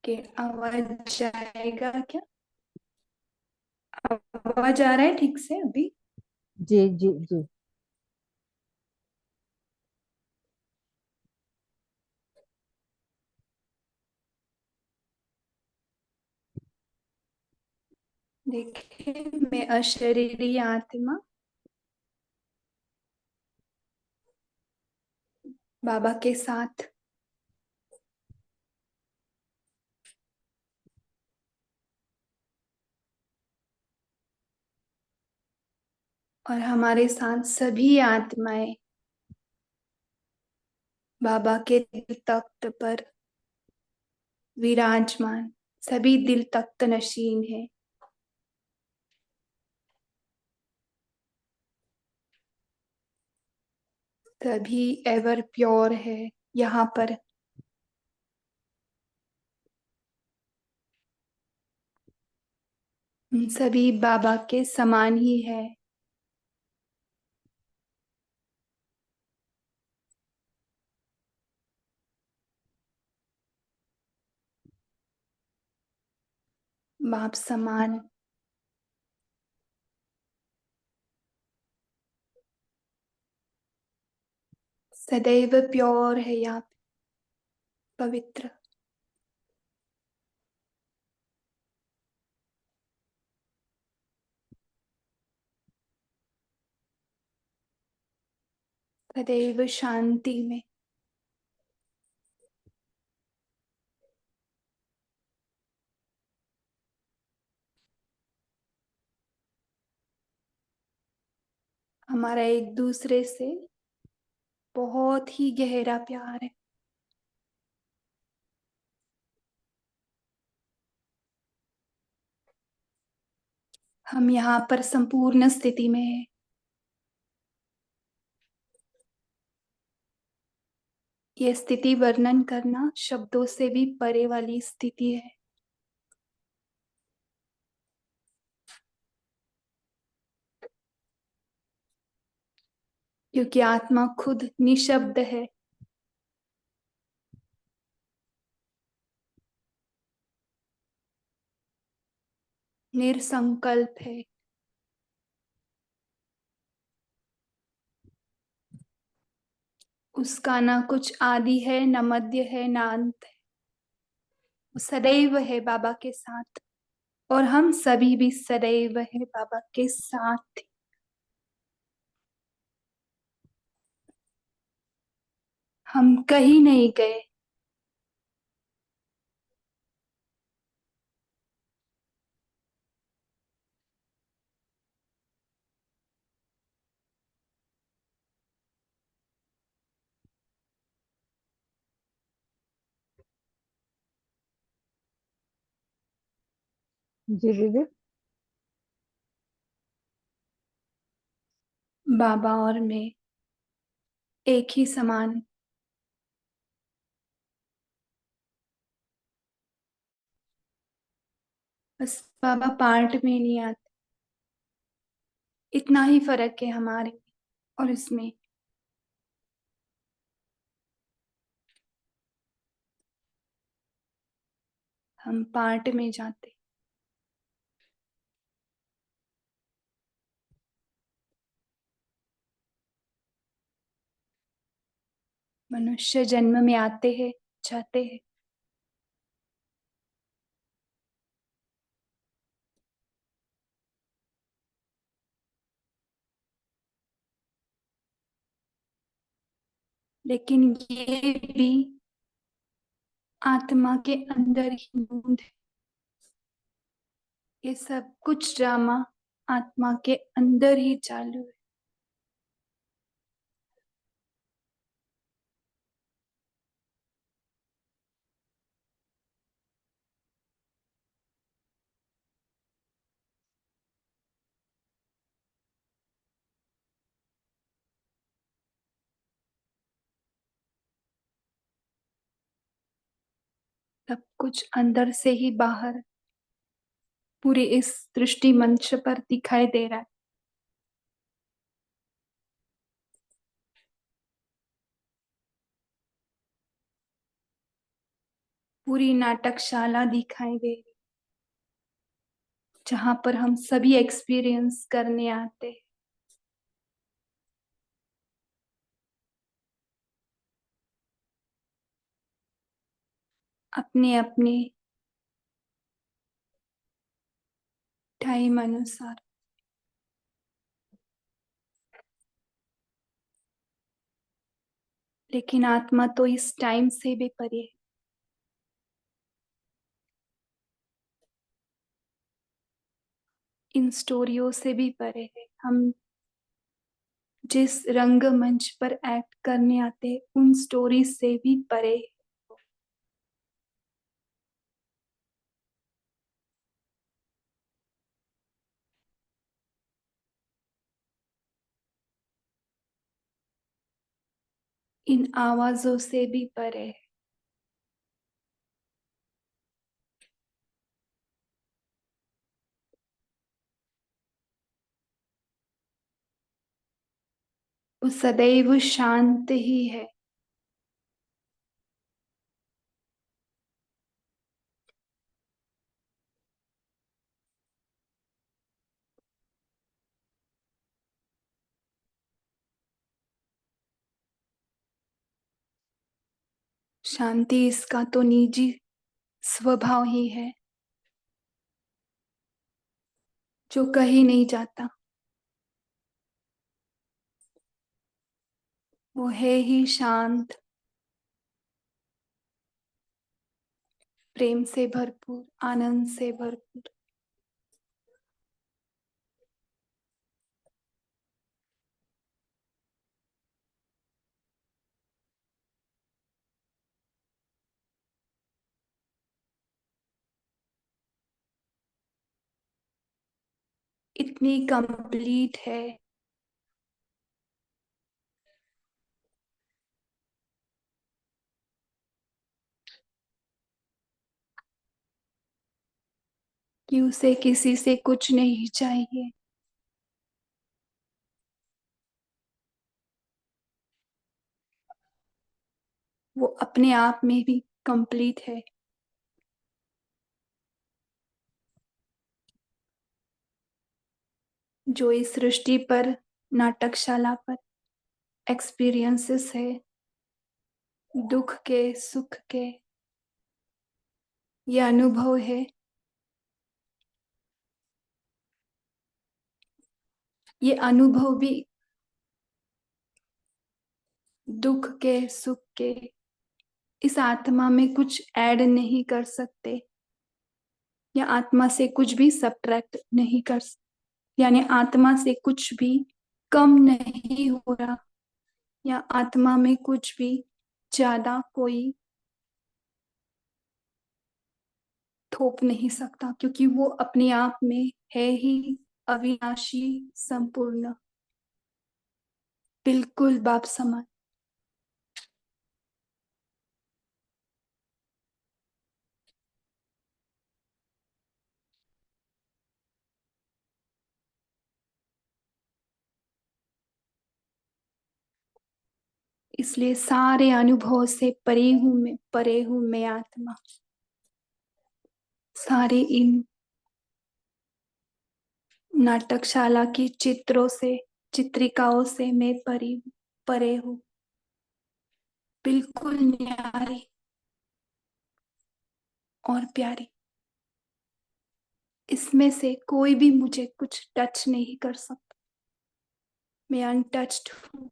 के आवाज जाएगा क्या? आवाज आ रहा है ठीक से अभी? जी जी जी। देखिए, मैं अशरीरी आत्मा बाबा के साथ। और हमारे साथ सभी आत्माएं बाबा के दिल तख्त पर विराजमान। सभी दिल तख्त नशीन है। सभी एवर प्योर है यहाँ पर। हम सभी बाबा के समान ही है। बाप समान। सदैव प्योर है यहाँ पे, पवित्र। सदैव शांति में। हमारा एक दूसरे से बहुत ही गहरा प्यार है। हम यहाँ पर संपूर्ण स्थिति में है। ये स्थिति वर्णन करना शब्दों से भी परे वाली स्थिति है। क्योंकि आत्मा खुद निशब्द है। निरसंकल्प है। उसका ना कुछ आदि है, न मध्य है, न अंत है। वो सदैव है बाबा के साथ। और हम सभी भी सदैव है बाबा के साथ। हम कहीं नहीं गए। जी दीदी। बाबा और मैं एक ही समान। बस बाबा पार्ट में नहीं आते। इतना ही फर्क है हमारे में और इसमें। हम पार्ट में जाते। मनुष्य जन्म में आते हैं, जाते हैं। लेकिन ये भी आत्मा के अंदर ही बूंद है। ये सब कुछ ड्रामा आत्मा के अंदर ही चालू है। सब कुछ अंदर से ही बाहर पूरे इस दृष्टि मंच पर दिखाई दे रहा है। पूरी नाटकशाला दिखाई दे रही, जहां पर हम सभी एक्सपीरियंस करने आते हैं। अपने अपने टाइम अनुसार। लेकिन आत्मा तो इस टाइम से भी परे है, इन स्टोरियों से भी परे है। हम जिस रंगमंच पर एक्ट करने आते हैं उन स्टोरी से भी परे है। इन आवाजों से भी परे है। वो सदैव शांत ही है। शांति इसका तो निजी स्वभाव ही है, जो कहीं नहीं जाता। वो है ही शांत, प्रेम से भरपूर, आनंद से भरपूर। इतनी कंप्लीट है कि उसे किसी से कुछ नहीं चाहिए। वो अपने आप में भी कंप्लीट है। जो इस सृष्टि पर, नाटकशाला पर एक्सपीरियंसेस है, दुख के सुख के, ये अनुभव है, ये अनुभव भी दुख के सुख के इस आत्मा में कुछ ऐड नहीं कर सकते, या आत्मा से कुछ भी सब्ट्रैक्ट नहीं कर सकते। यानी आत्मा से कुछ भी कम नहीं हो रहा, या आत्मा में कुछ भी ज्यादा कोई थोप नहीं सकता, क्योंकि वो अपने आप में है ही अविनाशी, संपूर्ण, बिल्कुल बाप समान। इसलिए सारे अनुभव से परे हूं मैं आत्मा। सारे इन नाटकशाला की चित्रों से, चित्रिकाओं से मैं परे हूँ, बिल्कुल न्यारी और प्यारी। इसमें से कोई भी मुझे कुछ टच नहीं कर सकता। मैं अनटच्ड हूँ।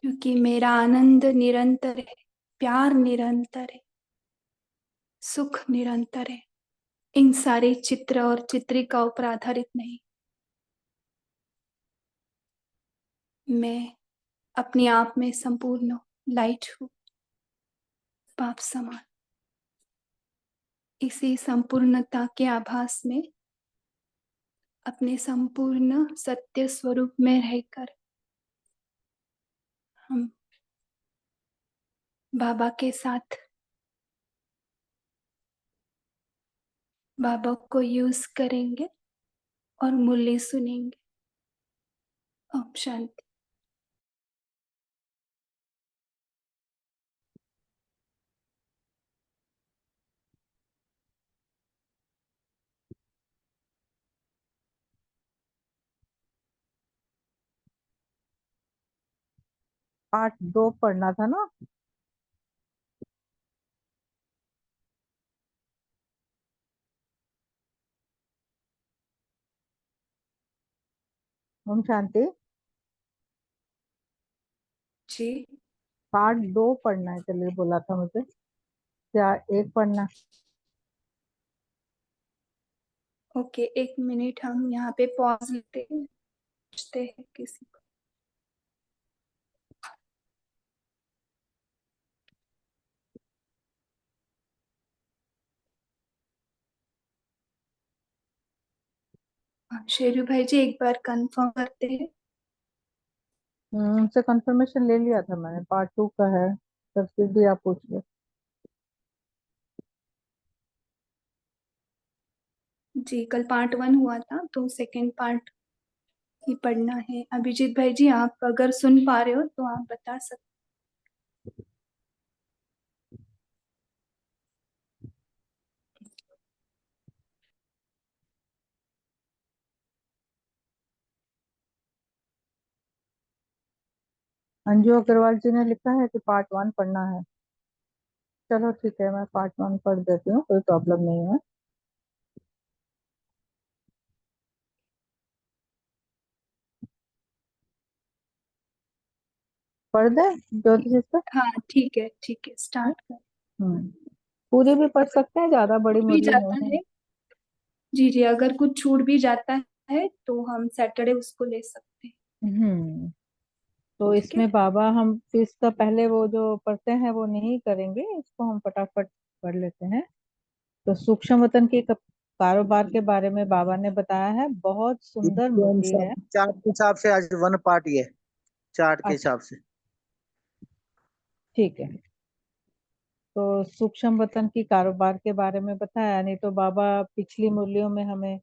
क्योंकि मेरा आनंद निरंतर है, प्यार निरंतर है, सुख निरंतर है। इन सारे चित्र और चित्रिकाओं पर आधारित नहीं। मैं अपने आप में संपूर्ण लाइट हूँ, बाप समान। इसी संपूर्णता के आभास में, अपने संपूर्ण सत्य स्वरूप में रहकर हम बाबा के साथ, बाबा को यूज करेंगे और मुरली सुनेंगे। ओम शांति। पार्ट 2 पढ़ना था ना। ओम शांति। जी। पार्ट 2 पढ़ना है, चलिए बोला था मुझे, क्या एक पढ़ना? ओके, 1 मिनट हम यहाँ पे पॉज लेते हैं, पूछते हैं किसी को। हाँ, शेरू भाई जी एक बार कंफर्म करते हैं। उनसे कंफर्मेशन ले लिया था मैंने, पार्ट 2 का है, तब फिर भी आप पूछ लो। जी, कल पार्ट 1 हुआ था तो सेकंड पार्ट ही पढ़ना है। अभिजीत भाई जी आप अगर सुन पा रहे हो तो आप बता सकते। अंजू अग्रवाल जी ने लिखा है कि पार्ट 1 पढ़ना है। चलो ठीक है, मैं पार्ट 1 पढ़ देती हूँ, कोई प्रॉब्लम नहीं है। पढ़ दे ज्योति जी से। हाँ ठीक है स्टार्ट कर। हम्म पूरी भी पढ़ सकते हैं, ज्यादा बड़ी भी मुरली जाता नहीं है। है। जी जी, अगर कुछ छूट भी जाता है तो हम सैटरडे उसको ले सकते हैं। हम्म तो ठीक है। इसमें बाबा हम इसका पहले वो जो पढ़ते हैं वो नहीं करेंगे, इसको हम फटाफट पढ़ लेते हैं। तो सूक्ष्म वतन के कारोबार के बारे में बाबा ने बताया है, बहुत सुंदर इनके मुरली अनुसार है। चार्ट के हिसाब से आज वन पार्ट ये चार्ट के अच्छा, हिसाब से। ठीक है। तो सूक्ष्म वतन की कारोबार के बारे में बताया, नहीं तो बाबा पिछली मुरलियों में हमें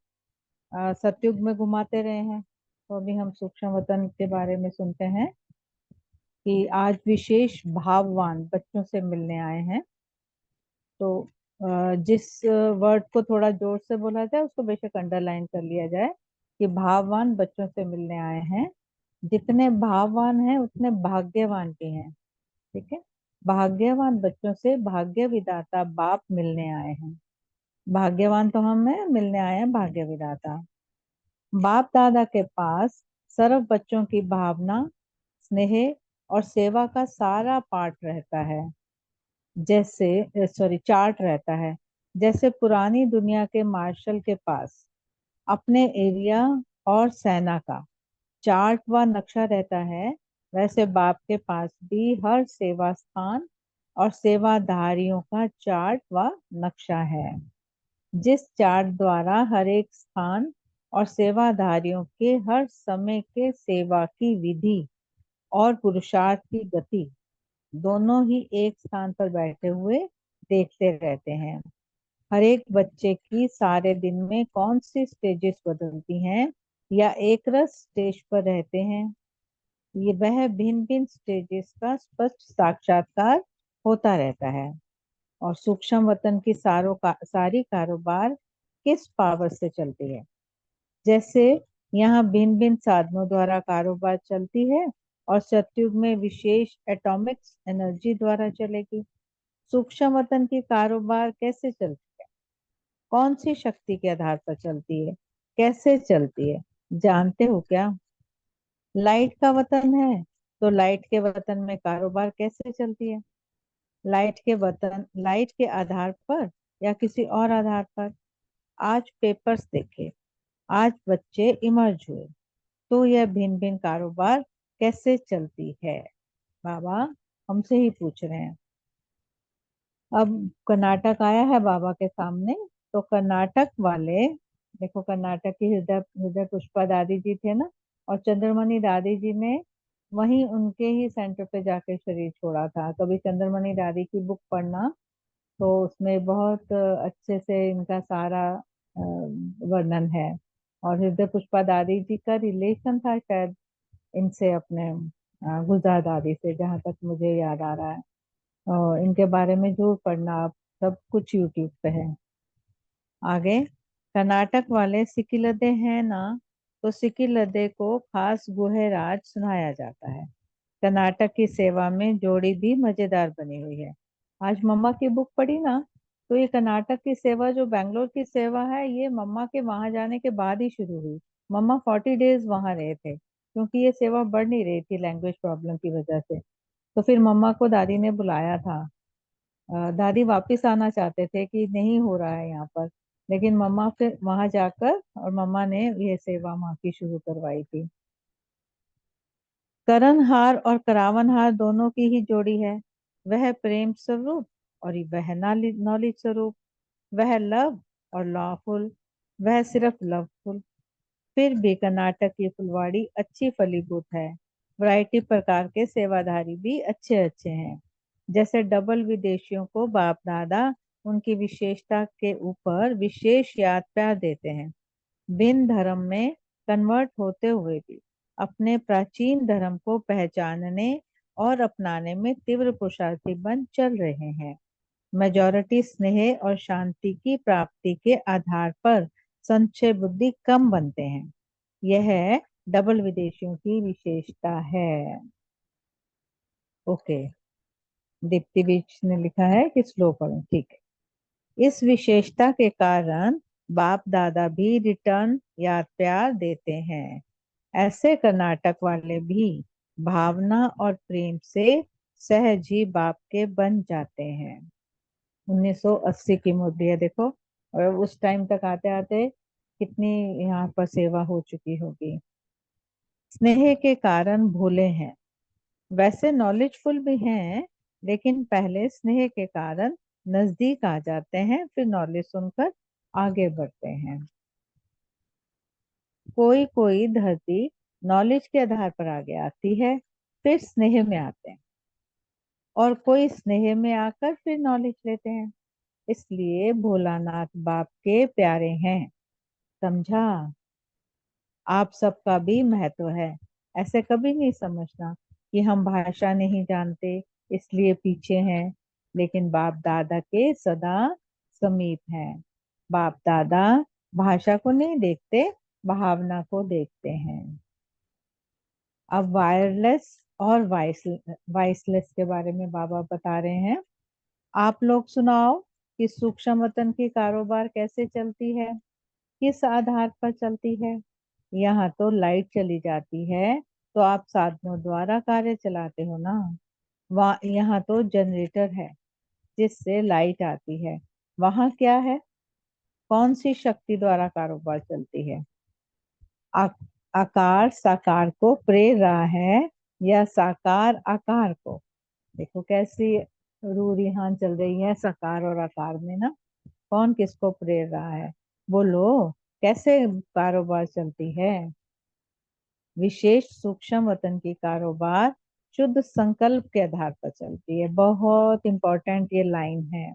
सतयुग में घुमाते रहे हैं। तो अभी हम सूक्ष्म वतन के बारे में सुनते हैं कि आज विशेष भाववान बच्चों से मिलने आए हैं। तो जिस वर्ड को थोड़ा जोर से बोला जाए उसको बेशक अंडरलाइन कर लिया जाए कि भाववान बच्चों से मिलने आए हैं। जितने भाववान हैं उतने भाग्यवान भी हैं। ठीक है। भाग्यवान बच्चों से भाग्य विधाता बाप मिलने आए हैं। भाग्यवान तो हम हैं, मिलने आए हैं भाग्य विधाता। बाप दादा के पास सर्व बच्चों की भावना, स्नेह और सेवा का सारा पाठ रहता है। जैसे चार्ट रहता है। जैसे पुरानी दुनिया के मार्शल के पास अपने एरिया और सेना का चार्ट व नक्शा रहता है, वैसे बाप के पास भी हर सेवा स्थान और सेवाधारियों का चार्ट व नक्शा है। जिस चार्ट द्वारा हर एक स्थान और सेवाधारियों के हर समय के सेवा की विधि और पुरुषार्थ की गति दोनों ही एक स्थान पर बैठे हुए देखते रहते हैं। हर एक बच्चे की सारे दिन में कौन सी स्टेजेस बदलती हैं या एक रस स्टेज पर रहते हैं, ये वह भिन्न भिन्न स्टेजेस का स्पष्ट साक्षात्कार होता रहता है। और सूक्ष्म वतन की सारी कारोबार किस पावर से चलती है? जैसे यहाँ भिन्न भिन्न साधनों द्वारा कारोबार चलती है और सतयुग में विशेष एटॉमिक एनर्जी द्वारा चलेगी। सूक्ष्म वतन की कारोबार कैसे चलती है? कौन सी शक्ति के आधार पर चलती है? कैसे चलती है? जानते हो क्या? लाइट का वतन है तो लाइट के वतन में कारोबार कैसे चलती है? लाइट के आधार पर या किसी और आधार पर? आज पेपर्स देखे, आज बच्चे इमर्ज हुए, तो यह भिन्न भिन्न कारोबार कैसे चलती है? बाबा हमसे ही पूछ रहे हैं। अब कर्नाटक आया है बाबा के सामने, तो कर्नाटक वाले देखो, कर्नाटक की हृदय हृदय पुष्पा दादी जी थे ना, और चंद्रमणि दादी जी ने वहीं उनके ही सेंटर पे जाके शरीर छोड़ा था। कभी चंद्रमणि दादी की बुक पढ़ना, तो उसमें बहुत अच्छे से इनका सारा वर्णन है। और हृदय पुष्पा दादी जी का रिलेशन था शायद इनसे, अपने गुलजार दादी से, जहाँ तक मुझे याद आ रहा है। और इनके बारे में जरूर पढ़ना आप, सब कुछ यूट्यूब पे है। आगे, कर्नाटक वाले सिकिलदे हैं ना, तो सिकिलदे को खास गुहे राज सुनाया जाता है। कर्नाटक की सेवा में जोड़ी भी मजेदार बनी हुई है। आज मम्मा की बुक पढ़ी ना, तो ये कर्नाटक की सेवा जो बैंगलोर की सेवा है, ये मम्मा के वहां जाने के बाद ही शुरू हुई। मम्मा 40 डेज वहां रहे थे, क्योंकि ये सेवा बढ़ नहीं रही थी लैंग्वेज प्रॉब्लम की वजह से। तो फिर मम्मा को दादी ने बुलाया था। दादी वापस आना चाहते थे कि नहीं हो रहा है यहाँ पर, लेकिन मम्मा फिर वहां जाकर और मम्मा ने ये सेवा वहां की शुरू करवाई थी। करणहार और करावनहार दोनों की ही जोड़ी है। वह प्रेम स्वरूप और वह नॉलेज स्वरूप। वह लव और लॉफुल, वह सिर्फ लवफुल। फिर भी कर्नाटक की फुलवाड़ी अच्छी फलीभूत है। वैरायटी प्रकार के सेवाधारी भी अच्छे अच्छे हैं। जैसे डबल विदेशियों को बाप दादा उनकी विशेषता के ऊपर विशेष याद प्यार देते हैं। भिन्न धर्म में कन्वर्ट होते हुए भी अपने प्राचीन धर्म को पहचानने और अपनाने में तीव्र पुरुषार्थी बन चल रहे हैं। मेजॉरिटी स्नेह और शांति की प्राप्ति के आधार पर संशय बुद्धि कम बनते हैं। यह डबल विदेशियों की विशेषता है। ओके, दीप्ति बीच ने लिखा है कि स्लो पढ़ो, ठीक है। इस विशेषता के कारण बाप दादा भी रिटर्न याद प्यार देते हैं। ऐसे कर्नाटक वाले भी भावना और प्रेम से सहज ही बाप के बन जाते हैं। 1980 की मुद्री है, देखो। और उस टाइम तक आते आते कितनी यहाँ पर सेवा हो चुकी होगी। स्नेह के कारण भोले हैं, वैसे नॉलेजफुल भी हैं, लेकिन पहले स्नेह के कारण नजदीक आ जाते हैं, फिर नॉलेज सुनकर आगे बढ़ते हैं। कोई कोई धरती नॉलेज के आधार पर आगे आती है, फिर स्नेह में आते हैं, और कोई स्नेह में आकर फिर नॉलेज लेते हैं। इसलिए भोलानाथ बाप के प्यारे हैं। समझा? आप सबका भी महत्व है। ऐसे कभी नहीं समझना कि हम भाषा नहीं जानते इसलिए पीछे हैं, लेकिन बाप दादा के सदा समीप हैं। बाप दादा भाषा को नहीं देखते, भावना को देखते हैं। अब वायरलेस और वॉइसलेस के बारे में बाबा बता रहे हैं। आप लोग सुनाओ कि सूक्ष्म वतन की कारोबार कैसे चलती है, किस आधार पर चलती है। यहाँ तो लाइट चली जाती है तो आप साधनों द्वारा कार्य चलाते हो ना। वहाँ यहाँ तो जनरेटर है जिससे लाइट आती है। वहाँ क्या है? कौन सी शक्ति द्वारा कारोबार चलती है? आ, आकार साकार को प्रेर रहा है या साकार आकार को? देखो कैसी रूह यहाँ चल रही है साकार और आकार में ना। कौन किसको प्रेर रहा है? बोलो, कैसे कारोबार चलती है? विशेष सूक्ष्म वतन की कारोबार शुद्ध संकल्प के आधार पर चलती है। बहुत इंपॉर्टेंट ये लाइन है,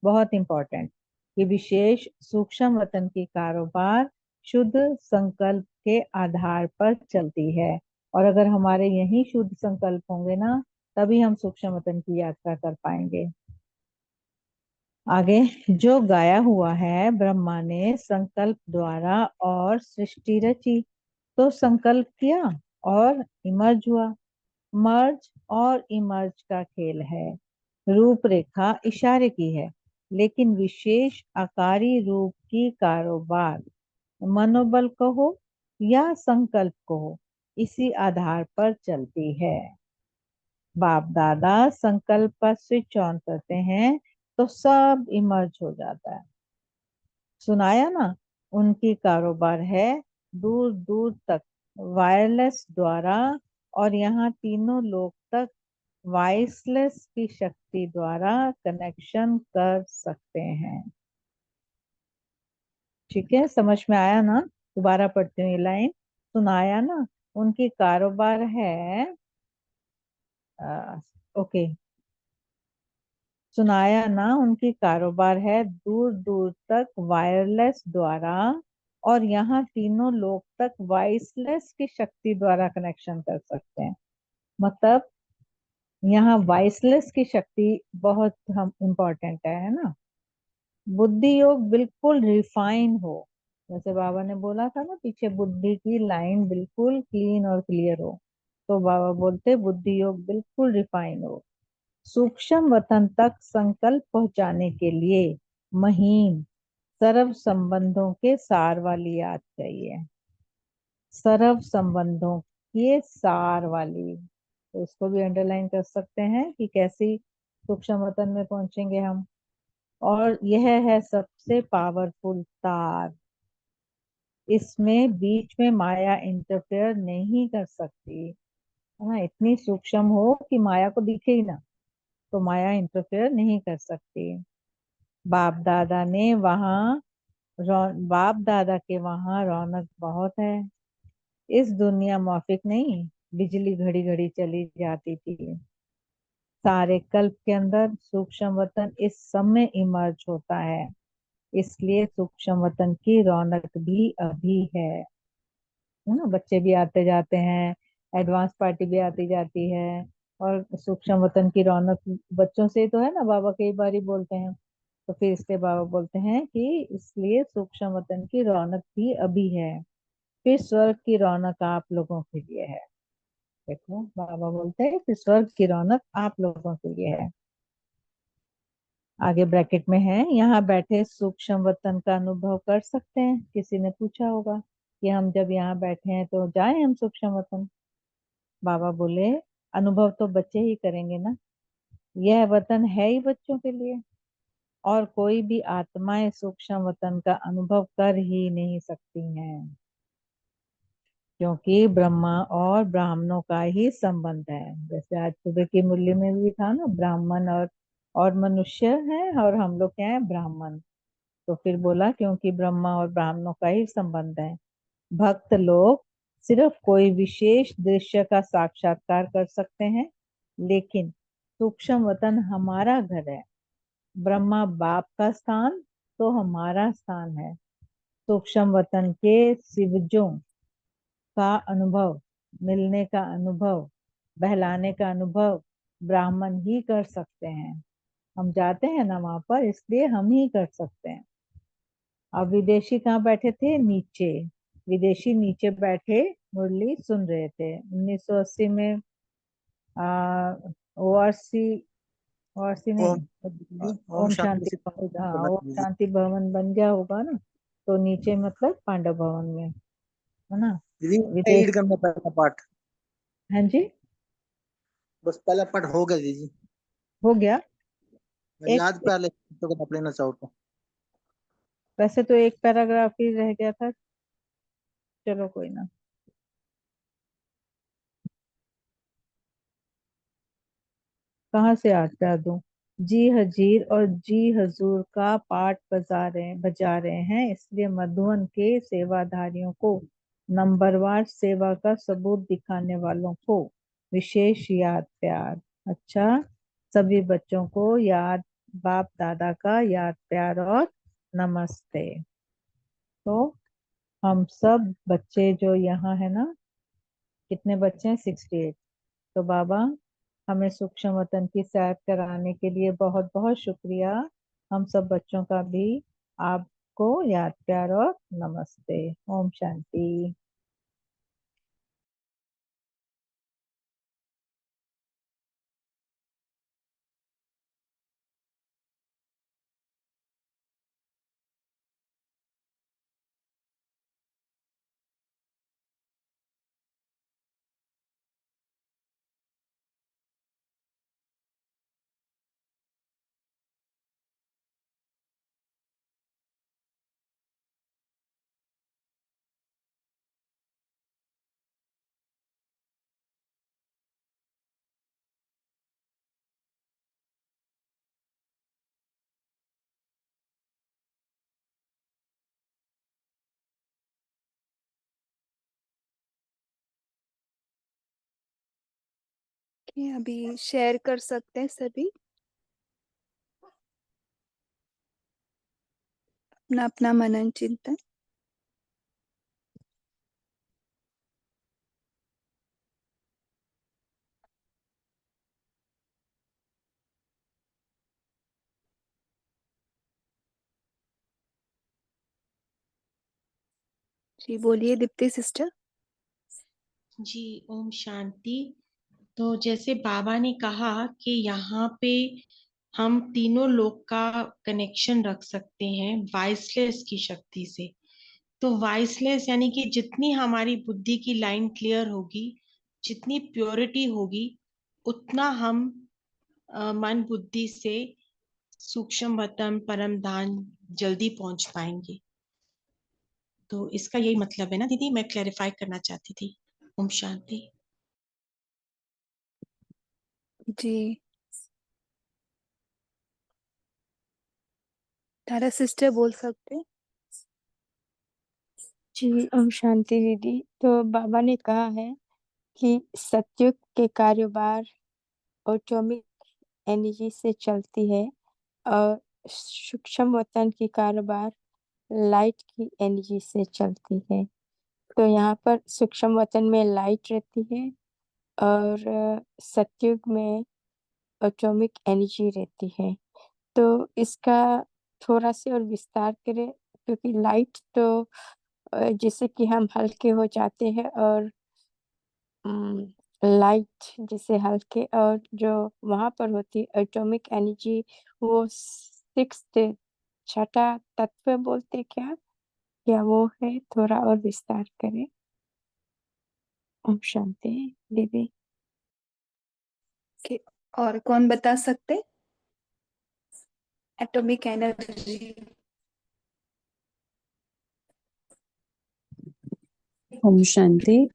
बहुत इंपॉर्टेंट। ये विशेष सूक्ष्म वतन की कारोबार शुद्ध संकल्प के आधार पर चलती है। और अगर हमारे यही शुद्ध संकल्प होंगे ना, तभी हम सूक्ष्म वतन की यात्रा कर पाएंगे। आगे, जो गाया हुआ है, ब्रह्मा ने संकल्प द्वारा और सृष्टि रची, तो संकल्प किया और इमर्ज हुआ। मर्ज और इमर्ज का खेल है। रूपरेखा इशारे की है, लेकिन विशेष आकारी रूप की कारोबार, मनोबल कहो या संकल्प कहो, इसी आधार पर चलती है। बाप दादा संकल्प पर स्विच ऑन करते हैं तो सब इमर्ज हो जाता है। सुनाया ना, उनकी कारोबार है दूर दूर तक वायरलेस द्वारा, और यहाँ तीनों लोग तक वॉइसलेस की शक्ति द्वारा कनेक्शन कर सकते हैं। ठीक है, समझ में आया ना? दोबारा पढ़ती हूँ ये लाइन। सुनाया ना, उनकी कारोबार है ओके, सुनाया ना, उनकी कारोबार है दूर दूर तक वायरलेस द्वारा, और यहाँ तीनों लोग तक वाइसलेस की शक्ति द्वारा कनेक्शन कर सकते हैं। मतलब यहाँ वाइसलेस की शक्ति बहुत हम इम्पोर्टेंट है ना। बुद्धि योग बिल्कुल रिफाइन हो, जैसे बाबा ने बोला था ना पीछे, बुद्धि की लाइन बिल्कुल क्लीन और क्लियर हो, तो बाबा बोलते बुद्धि योग बिल्कुल रिफाइन हो। सूक्ष्म वतन तक संकल्प पहुंचाने के लिए महीन सर्व संबंधों के सार वाली याद चाहिए। सर्व संबंधों के सार वाली, तो इसको भी अंडरलाइन कर सकते हैं कि कैसी सूक्ष्म वतन में पहुंचेंगे हम। और यह है सबसे पावरफुल तार, इसमें बीच में माया इंटरफेयर नहीं कर सकती है ना। इतनी सूक्ष्म हो कि माया को दिखे ही ना, तो माया इंटरफेयर नहीं कर सकती। बाप दादा ने वहाँ बाप दादा के वहाँ रौनक बहुत है। इस दुनिया मौफिक नहीं, बिजली घड़ी घड़ी चली जाती थी। सारे कल्प के अंदर सूक्ष्म वतन इस समय इमर्ज होता है, इसलिए सूक्ष्म वतन की रौनक भी अभी है ना। बच्चे भी आते जाते हैं, एडवांस पार्टी भी आती जाती है, और सूक्ष्म वतन की रौनक बच्चों से तो है ना, बाबा कई बार ही बोलते हैं। तो फिर इसलिए बाबा बोलते हैं कि इसलिए सूक्ष्म वतन की रौनक भी अभी है, फिर स्वर्ग की रौनक आप लोगों के लिए है। देखो बाबा बोलते हैं कि स्वर्ग की रौनक आप लोगों के लिए है। आगे ब्रैकेट में है, यहाँ बैठे सूक्ष्म वतन का अनुभव कर सकते हैं। किसी ने पूछा होगा कि हम जब यहाँ बैठे हैं तो जाएं हम सूक्ष्म वतन। बाबा बोले अनुभव तो बच्चे ही करेंगे ना, यह वतन है ही बच्चों के लिए, और कोई भी आत्माएं सूक्ष्म वतन का अनुभव कर ही नहीं सकती हैं, क्योंकि ब्रह्मा और ब्राह्मणों का ही संबंध है। जैसे आज सुबह की मुरली में भी था ना, ब्राह्मण और मनुष्य हैं, और हम लोग क्या है, ब्राह्मण। तो फिर बोला क्योंकि ब्रह्मा और ब्राह्मणों का ही संबंध है। भक्त लोग सिर्फ कोई विशेष दृश्य का साक्षात्कार कर सकते हैं, लेकिन सूक्ष्म वतन हमारा घर है। ब्रह्मा बाप का स्थान, तो हमारा स्थान है। सूक्ष्म वतन के शिवजों का अनुभव, मिलने का अनुभव, बहलाने का अनुभव ब्राह्मण ही कर सकते हैं। हम जाते हैं ना वहां पर, इसलिए हम ही कर सकते हैं। अब विदेशी कहाँ बैठे थे, नीचे। विदेशी नीचे बैठे मुरली सुन रहे थे। 1980 में ओआरसी, ओआरसी ओम नहीं, ओम ओम शांति शांति, से हाँ चला ओम दीजिए। शांति भवन बन गया होगा ना, तो नीचे मतलब पांडव भवन में, है ना। दीदी विदेश, रीड करना पहला पार्ट, हाँ जी, बस पहला पार्ट हो गया दीदी। हो गया। एक, याद पहले तो आप लेना चाहो तो। वैसे तो एक पैराग्राफ ही रह गया था, चलो कोई ना। कहाँ से याद कर दूं। जी हजीर और जी हजूर का पाठ बजा रहे हैं, इसलिए मधुवन के सेवाधारियों को, नंबरवार सेवा का सबूत दिखाने वालों को विशेष याद प्यार। अच्छा, सभी बच्चों को याद, बाप दादा का याद प्यार और नमस्ते। तो हम सब बच्चे जो यहाँ है ना, कितने बच्चे हैं, 68। तो बाबा हमें सूक्ष्म वतन की सैर कराने के लिए बहुत बहुत शुक्रिया। हम सब बच्चों का भी आपको याद प्यार और नमस्ते। ओम शांति। कि अभी शेयर कर सकते हैं सभी अपना अपना मनन चिंतन। जी बोलिए दीप्ति सिस्टर। जी ओम शांति। तो जैसे बाबा ने कहा कि यहाँ पे हम तीनों लोग का कनेक्शन रख सकते हैं वाइसलेस की शक्ति से। तो वाइसलेस यानी कि जितनी हमारी बुद्धि की लाइन क्लियर होगी, जितनी प्योरिटी होगी, उतना हम मन बुद्धि से सूक्ष्म वतन परम धाम जल्दी पहुंच पाएंगे। तो इसका यही मतलब है ना दीदी, मैं क्लैरिफाई करना चाहती थी। ओम शांति। जी तारा सिस्टर बोल सकते। जी ओम शांति दीदी। तो बाबा ने कहा है कि सत्युग के कारोबार एटॉमिक एनर्जी से चलती है और सूक्ष्म वतन की कारोबार लाइट की एनर्जी से चलती है। तो यहाँ पर सूक्ष्म वतन में लाइट रहती है और सत्युग में एटॉमिक एनर्जी रहती है। तो इसका थोड़ा से और विस्तार करें, क्योंकि लाइट तो जैसे कि हम हल्के हो जाते हैं और लाइट जैसे हल्के, और जो वहां पर होती है एटॉमिक एनर्जी, वो सिक्स छठा तत्व बोलते क्या वो है? थोड़ा और विस्तार करें। ओम शांति दीदी। कि और कौन बता सकते? Atomic energy. ओम शांति।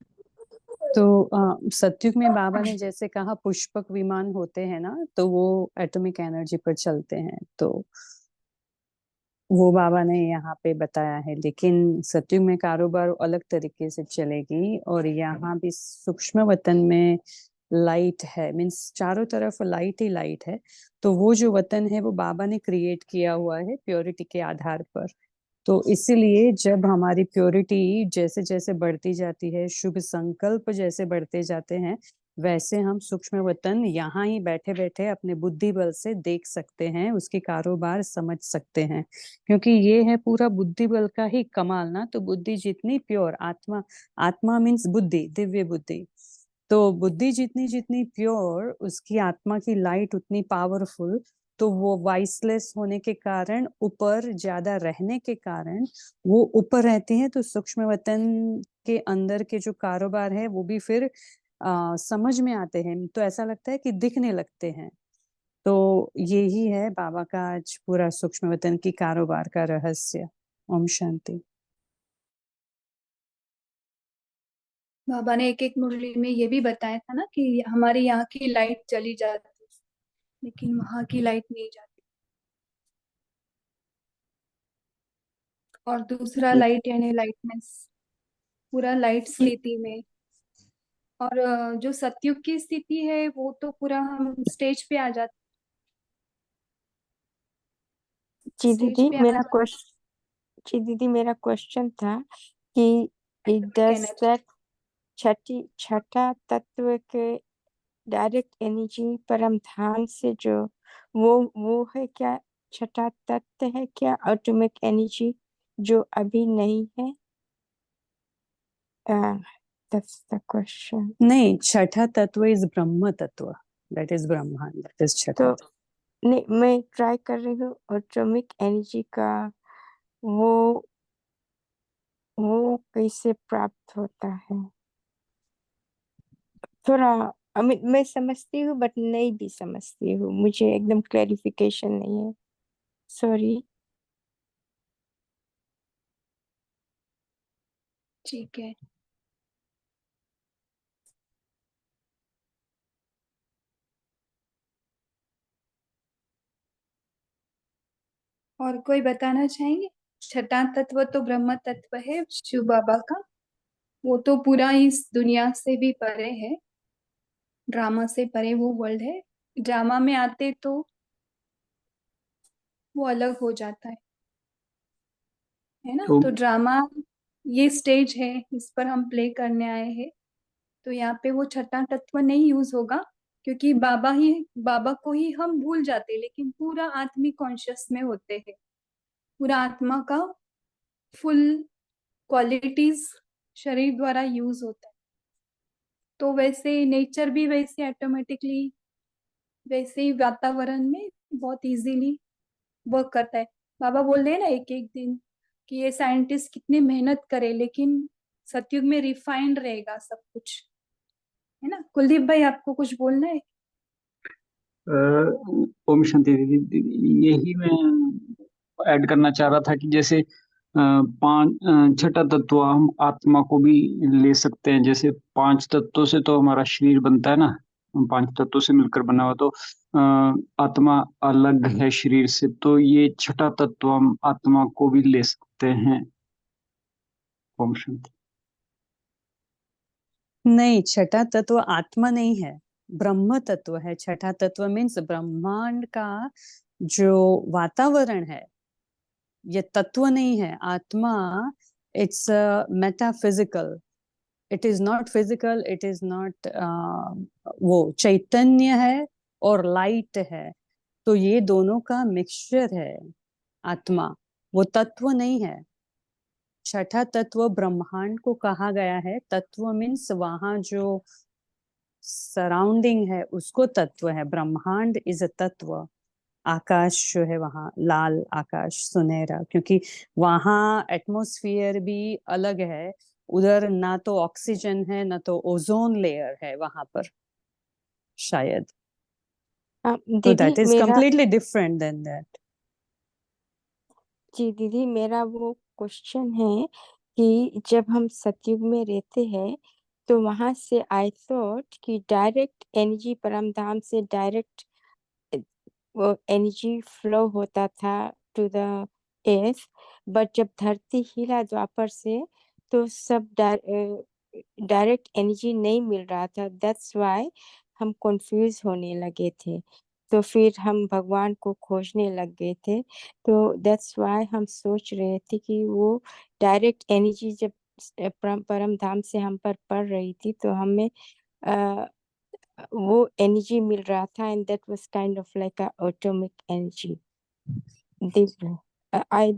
तो सतयुग में बाबा ने जैसे कहा पुष्पक विमान होते हैं ना, तो वो एटॉमिक एनर्जी पर चलते हैं, तो वो बाबा ने यहाँ पे बताया है। लेकिन सतयुग में कारोबार अलग तरीके से चलेगी, और यहाँ भी सूक्ष्म वतन में लाइट है, मीन्स चारों तरफ लाइट ही लाइट है। तो वो जो वतन है वो बाबा ने क्रिएट किया हुआ है प्योरिटी के आधार पर। तो इसीलिए जब हमारी प्योरिटी जैसे जैसे बढ़ती जाती है, शुभ संकल्प जैसे बढ़ते जाते हैं, वैसे हम सूक्ष्म वतन यहाँ ही बैठे बैठे अपने बुद्धि बल से देख सकते हैं, उसकी कारोबार समझ सकते हैं। क्योंकि ये है पूरा बुद्धि बल का ही कमाल ना। तो बुद्धि जितनी प्योर, आत्मा, आत्मा मीन्स बुद्धि, दिव्य बुद्धि। तो बुद्धि जितनी जितनी प्योर, उसकी आत्मा की लाइट उतनी पावरफुल। तो वो वाइसलेस होने के कारण, ऊपर ज्यादा रहने के कारण वो ऊपर रहती है। तो सूक्ष्म वतन के अंदर के जो कारोबार है वो भी फिर समझ में आते हैं, तो ऐसा लगता है कि दिखने लगते हैं। तो यही है बाबा का आज पूरा सूक्ष्म वतन की कारोबार का रहस्य। ओम शांति। बाबा ने एक एक मुरली में ये भी बताया था ना कि हमारे यहाँ की लाइट चली जाती, लेकिन वहां की लाइट नहीं जाती। और दूसरा लाइट यानी लाइटनेस, पूरा लाइट स्थिति में। और जो सतयुग की स्थिति है वो तो पूरा हम स्टेज पे आ जाते, जी स्टेज दीदी पे आ मेरा जाते क्वेश्चन जी दीदी मेरा क्वेश्चन था कि डज एनर्जी। दैट छठा तत्व के डायरेक्ट एनर्जी परम धाम से जो वो है क्या? छठा तत्व है क्या एटॉमिक एनर्जी जो अभी नहीं है? That's the question. नहीं, छठा तत्व इज ब्रह्म तत्व, दैट इज ब्रह्मांड, दैट इज छठा। तो नहीं, मैं ट्राई कर रही हूँ एटॉमिक एनर्जी का वो वो कैसे प्राप्त होता है? थोड़ा मैं समझती हूँ बट नहीं भी समझती हूँ, मुझे एकदम क्लैरिफिकेशन नहीं है, सॉरी। ठीक है। और कोई बताना चाहेंगे? छठा तत्व तो ब्रह्म तत्व है शिव बाबा का, वो तो पूरा इस दुनिया से भी परे है, ड्रामा से परे वो वर्ल्ड है। ड्रामा में आते तो वो अलग हो जाता है ना। तो तो ड्रामा ये स्टेज है, इस पर हम प्ले करने आए हैं। तो यहाँ पे वो छठा तत्व नहीं यूज होगा, क्योंकि बाबा को ही हम भूल जाते, लेकिन पूरा आत्मिक कॉन्शियस में होते हैं, पूरा आत्मा का फुल क्वालिटीज शरीर द्वारा यूज होता है, तो वैसे नेचर भी वैसे ऑटोमेटिकली वैसे ही वातावरण में बहुत इजीली वर्क करता है। बाबा बोल रहे हैं ना एक एक दिन कि ये साइंटिस्ट कितने मेहनत करे, लेकिन सतयुग में रिफाइंड रहेगा सब कुछ, है ना। कुलदीप भाई आपको कुछ बोलना है? ओम शांति दीदी, यही मैं ऐड करना चाह रहा था कि जैसे छठा तत्व हम आत्मा को भी ले सकते हैं। जैसे पांच तत्वों से तो हमारा शरीर बनता है ना, हम पांच तत्वों से मिलकर बना हुआ, तो आत्मा अलग है शरीर से, तो ये छठा तत्व हम आत्मा को भी ले सकते हैं। ओम शांति। नहीं, छठा तत्व आत्मा नहीं है, ब्रह्म तत्व है। छठा तत्व मीन्स ब्रह्मांड का जो वातावरण है, ये तत्व नहीं है। आत्मा it's metaphysical, it is not physical, it is not वो चैतन्य है और लाइट है, तो ये दोनों का मिक्सचर है आत्मा, वो तत्व नहीं है। छठा तत्व ब्रह्मांड को कहा गया है। तत्व मीन्स वहां जो सराउंडिंग है उसको तत्व है। ब्रह्मांड इज अ तत्व। आकाश जो है वहाँ लाल आकाश सुनहरा, क्योंकि वहाँ एटमॉस्फेयर भी अलग है। उधर ना तो ऑक्सीजन है ना तो ओजोन लेयर है वहां पर शायद, तो दीदी दैट इज मेरा कंप्लीटली डिफरेंट देन दैट। जी दीदी मेरा वो क्वेश्चन है कि जब हम सतयुग में रहते हैं तो वहां से आई थॉट कि डायरेक्ट एनर्जी परम धाम से डायरेक्ट वो एनर्जी फ्लो होता था टू द एर्थ, बट जब धरती हिला द्वापर से तो सब डायरेक्ट एनर्जी नहीं मिल रहा था। दैट्स व्हाई हम कंफ्यूज होने लगे थे, तो फिर हम भगवान को खोजने लग गए थे। तो दैट्स व्हाई हम सोच रहे थे कि वो डायरेक्ट एनर्जी जब परम धाम से हम पर पड़ रही थी तो हमें वो एनर्जी मिल रहा था, and that was kind of like a atomic energy.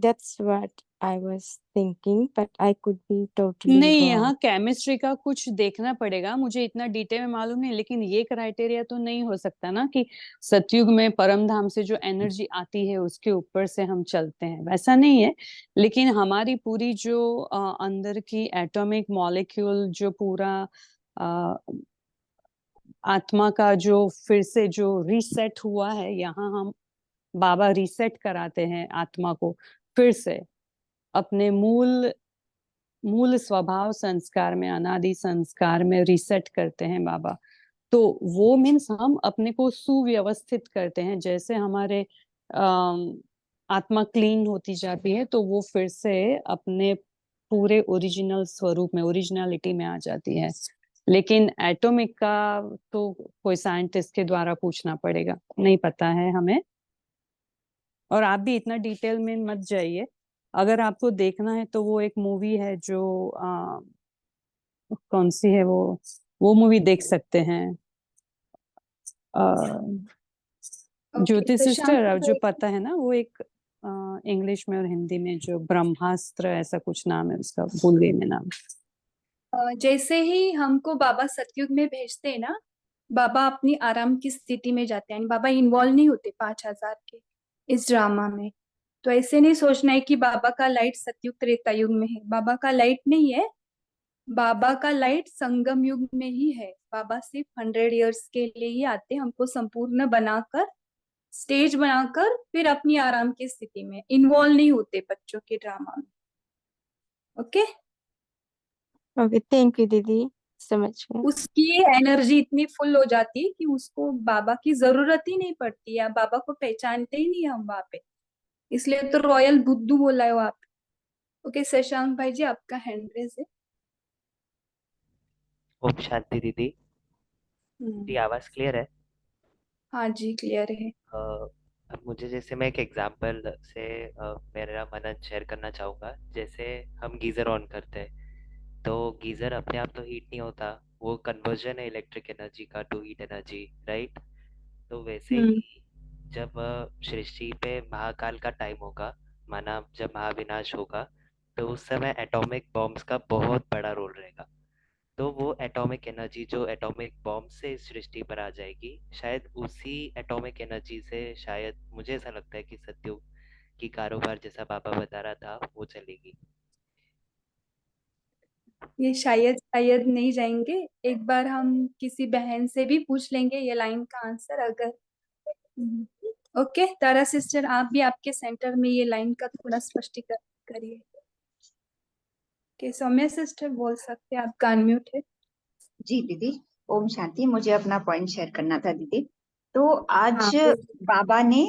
that's what I was thinking, but I could be totally नहीं, wrong. यहाँ केमिस्ट्री का कुछ देखना पड़ेगा, मुझे इतना डिटेल में मालूम नहीं, लेकिन ये क्राइटेरिया तो नहीं हो सकता ना कि सतयुग में परम धाम से जो एनर्जी आती है उसके ऊपर से हम चलते हैं, वैसा नहीं है। लेकिन हमारी पूरी जो अंदर की एटॉमिक मॉलिक्यूल जो पूरा अ, आत्मा का जो फिर से जो रीसेट हुआ है, यहाँ हम बाबा रीसेट कराते हैं आत्मा को फिर से अपने मूल मूल स्वभाव संस्कार में, अनादि संस्कार में रीसेट करते हैं बाबा। तो वो मीन्स हम अपने को सुव्यवस्थित करते हैं। जैसे हमारे आत्मा क्लीन होती जाती है तो वो फिर से अपने पूरे ओरिजिनल स्वरूप में, ओरिजिनलिटी में आ जाती है। लेकिन एटॉमिक का तो कोई साइंटिस्ट के द्वारा पूछना पड़ेगा, नहीं पता है हमें। और आप भी इतना डिटेल में मत जाइए। अगर आपको देखना है तो वो एक मूवी है जो कौन सी है वो मूवी देख सकते हैं। ज्योति सिस्टर, जो पता है ना, वो एक इंग्लिश में और हिंदी में जो ब्रह्मास्त्र ऐसा कुछ नाम है उसका, भूल गई मैं नाम। जैसे ही हमको बाबा सतयुग में भेजते हैं ना, बाबा अपनी आराम की स्थिति में जाते हैं, बाबा इन्वॉल्व नहीं होते 5000 के इस ड्रामा में। तो ऐसे नहीं सोचना है कि बाबा का लाइट सतयुग त्रेता युग में है, बाबा का लाइट नहीं है। बाबा का लाइट संगम युग में ही है। बाबा सिर्फ 100 इयर्स के लिए ही आते, हमको संपूर्ण बनाकर, स्टेज बनाकर, फिर अपनी आराम की स्थिति में इन्वॉल्व नहीं होते बच्चों के ड्रामा में। ओके, ओके, थैंक यू दीदी, समझ गए। उसकी एनर्जी इतनी फुल हो जाती है कि उसको बाबा की जरूरत ही नहीं पड़ती, या बाबा को पहचानते ही नहीं हम वहां पे। इसलिए तो रॉयल बुद्धू बोला है वहां पे। ओके शशांक भाई जी, आपका हैंड रेज है। ओम शांति दीदी। मेरी आवाज क्लियर है? हाँ जी, क्लियर है। अब मुझे, जैसे मैं एक एग्जांपल से मेरा मनन शेयर करना चाहूँगा। जैसे हम गीज़र ऑन करते हैं तो गीज़र अपने आप तो हीट नहीं होता, वो कन्वर्जन है इलेक्ट्रिक एनर्जी का टू हीट एनर्जी, राइट? तो वैसे हम्म ही जब सृष्टि पे महाकाल का टाइम होगा, माना जब महाविनाश होगा, तो उस समय एटॉमिक बॉम्ब्स का बहुत बड़ा रोल रहेगा। तो वो एटॉमिक एनर्जी जो एटॉमिक बॉम्ब से इस सृष्टि पर आ जाएगी, शायद उसी एटॉमिक एनर्जी से शायद मुझे ऐसा लगता है कि सत्युग की कारोबार जैसा बाबा बता रहा था वो चलेगी। ये शायद शायद नहीं जाएंगे, एक बार हम किसी बहन से भी पूछ लेंगे ये लाइन का आंसर अगर। ओके तारा सिस्टर, आप भी आपके सेंटर में ये लाइन का थोड़ा स्पष्टीकरण करिए। ओके सौम्या सिस्टर बोल सकते हैं, आपका अनम्यूट है। जी दीदी, ओम शांति। मुझे अपना पॉइंट शेयर करना था दीदी। तो आज हाँ बाबा ने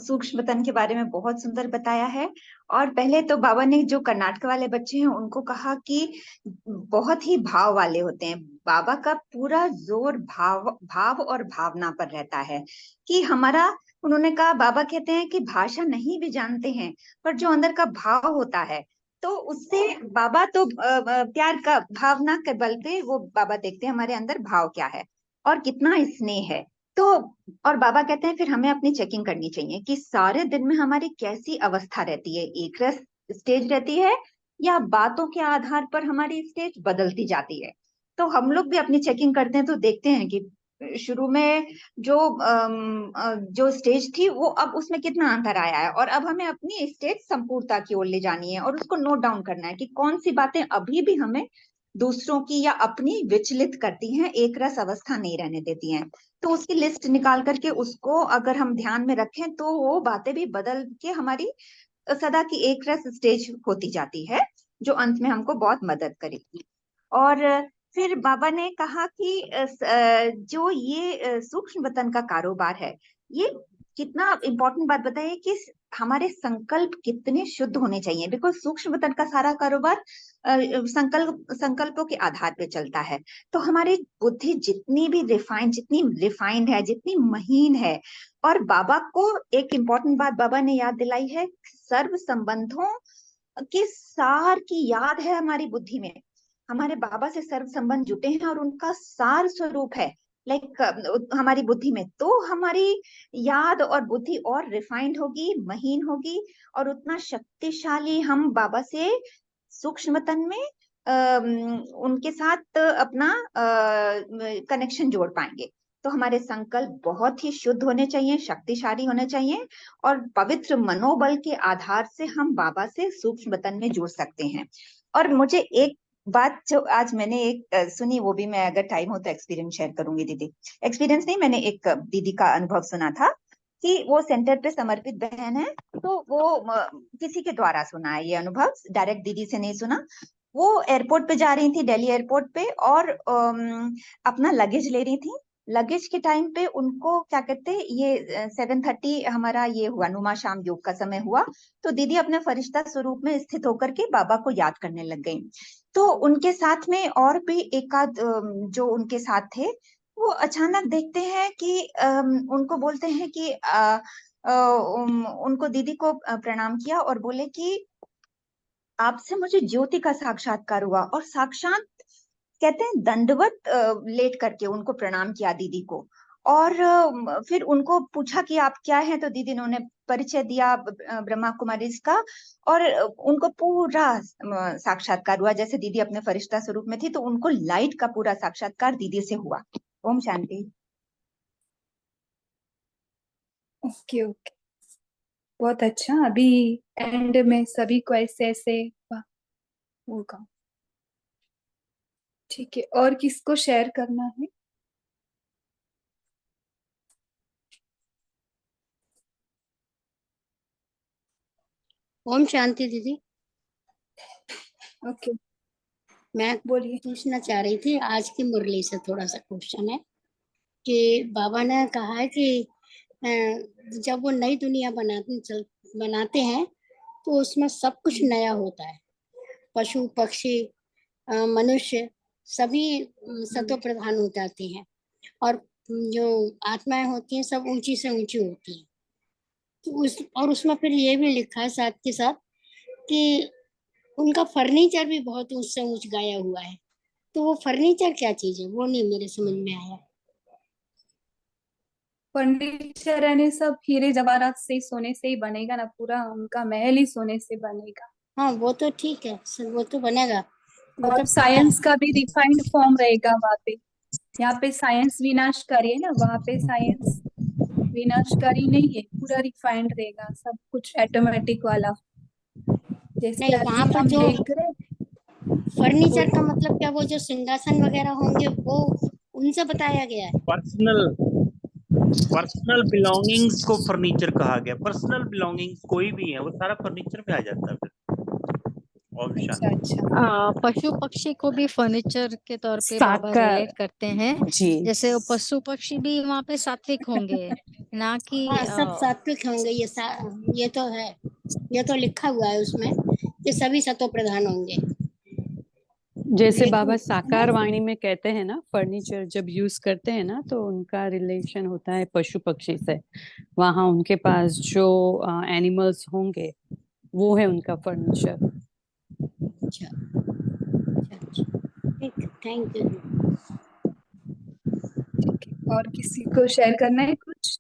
सूक्ष्म तन के बारे में बहुत सुंदर बताया है। और पहले तो बाबा ने जो कर्नाटक वाले बच्चे हैं उनको कहा कि बहुत ही भाव वाले होते हैं। बाबा का पूरा जोर भाव और भावना पर रहता है कि हमारा, उन्होंने कहा, बाबा कहते हैं कि भाषा नहीं भी जानते हैं पर जो अंदर का भाव होता है तो उससे बाबा तो प्यार का भावना के बल पे वो बाबा देखते हैं हमारे अंदर भाव क्या है और कितना स्नेह है। तो और बाबा कहते हैं फिर हमें अपनी चेकिंग करनी चाहिए कि सारे दिन में हमारी कैसी अवस्था रहती है, एक रस स्टेज रहती है या बातों के आधार पर हमारी स्टेज बदलती जाती है। तो हम लोग भी अपनी चेकिंग करते हैं तो देखते हैं कि शुरू में जो स्टेज थी वो अब उसमें कितना अंतर आया है और अब हमें अपनी स्टेज संपूर्णता की ओर ले जानी है और उसको नोट डाउन करना है कि कौन सी बातें अभी भी हमें दूसरों की या अपनी विचलित करती हैं, एक रस अवस्था नहीं रहने देती हैं। तो उसकी लिस्ट निकाल करके उसको अगर हम ध्यान में रखें तो वो बातें भी बदल के हमारी सदा की एक रस स्टेज होती जाती है, जो अंत में हमको बहुत मदद करेगी। और फिर बाबा ने कहा कि जो ये सूक्ष्म वतन का कारोबार है, ये कितना इम्पोर्टेंट बात बताइए कि हमारे संकल्प कितने शुद्ध होने चाहिए। बिकॉज सूक्ष्म वतन का सारा कारोबार संकल्पों के आधार पे चलता है। तो हमारी बुद्धि जितनी रिफाइंड है, जितनी महीन है, और बाबा को एक इम्पोर्टेंट बात बाबा ने याद दिलाई है, सर्व संबंधों के सार की याद है हमारी बुद्धि में। हमारे बाबा से सर्व संबंध जुटे हैं और उनका सार स्वरूप है हमारी बुद्धि में। तो हमारी याद और बुद्धि और रिफाइंड होगी, महीन होगी और उतना शक्तिशाली हम बाबा से सूक्ष्म तन में उनके साथ अपना कनेक्शन जोड़ पाएंगे। तो हमारे संकल्प बहुत ही शुद्ध होने चाहिए, शक्तिशाली होने चाहिए और पवित्र मनोबल के आधार से हम बाबा से सूक्ष्म तन में जुड़ सकते हैं। और मुझे एक बात जो आज मैंने एक सुनी, वो भी मैं अगर टाइम हो तो एक्सपीरियंस शेयर करूंगी दीदी। एक्सपीरियंस नहीं, मैंने एक दीदी का अनुभव सुना था कि वो सेंटर पे समर्पित बहन है। तो वो किसी के द्वारा सुना है ये अनुभव, डायरेक्ट दीदी से नहीं सुना। वो एयरपोर्ट पे जा रही थी, दिल्ली एयरपोर्ट पे, और अपना लगेज ले रही थी। लगेज के टाइम पे उनको क्या कहते हैं, ये 7:30 हमारा ये हुआ, नुमा शाम योग का समय हुआ। तो दीदी अपने फरिश्ता स्वरूप में स्थित होकर के बाबा को याद करने लग गई। तो उनके साथ में और भी एक आध जो उनके साथ थे, वो अचानक देखते हैं कि उनको बोलते हैं कि उनको दीदी को प्रणाम किया और बोले कि आपसे मुझे ज्योति का साक्षात्कार हुआ। और साक्षात कहते हैं दंडवत लेट करके उनको प्रणाम किया दीदी को। और फिर उनको पूछा कि आप क्या हैं, तो दीदी ने उन्हें परिचय दिया ब्रह्मा कुमारी का। और उनको पूरा साक्षात्कार हुआ, जैसे दीदी अपने फरिश्ता स्वरूप में थी, तो उनको लाइट का पूरा साक्षात्कार दीदी से हुआ। ओम शांति। ओके ओके, बहुत अच्छा। अभी एंड में सभी को ऐसे ऐसे होगा। ठीक है, और किसको शेयर करना है? ओम शांति दीदी। ओके मैं बोलिए। पूछना चाह रही थी, आज की मुरली से थोड़ा सा क्वेश्चन है कि बाबा ने कहा है कि जब वो नई दुनिया बनाते हैं तो उसमें सब कुछ नया होता है। पशु पक्षी मनुष्य सभी सत्व प्रधान हो जाते हैं और जो आत्माएं होती हैं सब ऊंची से ऊंची होती हैं। तो उसमें फिर ये भी लिखा है साथ के साथ कि उनका फर्नीचर भी बहुत ऊंच से ऊंच गाया हुआ है। तो वो फर्नीचर क्या चीज है, वो नहीं मेरे समझ में आया। फर्नीचर यानी सब हीरे जवाहरात से ही, सोने से ही बनेगा ना, पूरा उनका महल ही सोने से बनेगा। हाँ वो तो ठीक है सर, वो तो बनेगा, वो और तो पता है। साइंस का भी रिफाइंड फॉर्म रहेगा वहाँ पे। यहाँ पे साइंस विनाशकारी है ना, वहाँ पे साइंस विनाशकारी नहीं है, पूरा रिफाइंड रहेगा सब कुछ ऑटोमेटिक वाला, जैसे नहीं वहां अभी पर हम जो देख रहे। फर्नीचर का बोलिए। मतलब क्या, वो जो सिंहासन वगैरह होंगे वो उनसे बताया गया है। पर्सनल पर्सनल बिलोंगिंग्स को फर्नीचर कहा गया। पर्सनल बिलोंगिंग्स कोई भी है वो सारा फर्नीचर में आ जाता है फिर। और अच्छा शांति। अच्छा। पशु पक्षी को भी फर्नीचर के तौर पे बाबा साकार रिलेट करते हैं। जी जैसे वो पशु पक्षी भी वहाँ पे सात्विक होंगे, ना कि हाँ सब सात्विक होंगे, ये तो है, ये तो लिखा हुआ है उसमें कि सभी सतो प्रधान होंगे। जैसे देखो बाबा है ना, साकार वाणी में कहते हैं ना, फर्नीचर जब यूज करते हैं ना तो उनका रिलेशन होता है पशु पक्षी से। वहां उनके पास जो एनिमल्स होंगे वो है उनका फर्नीचर। अच्छा अच्छा, ठीक, थैंक यू। ठीक है। और किसी को शेयर करना है कुछ?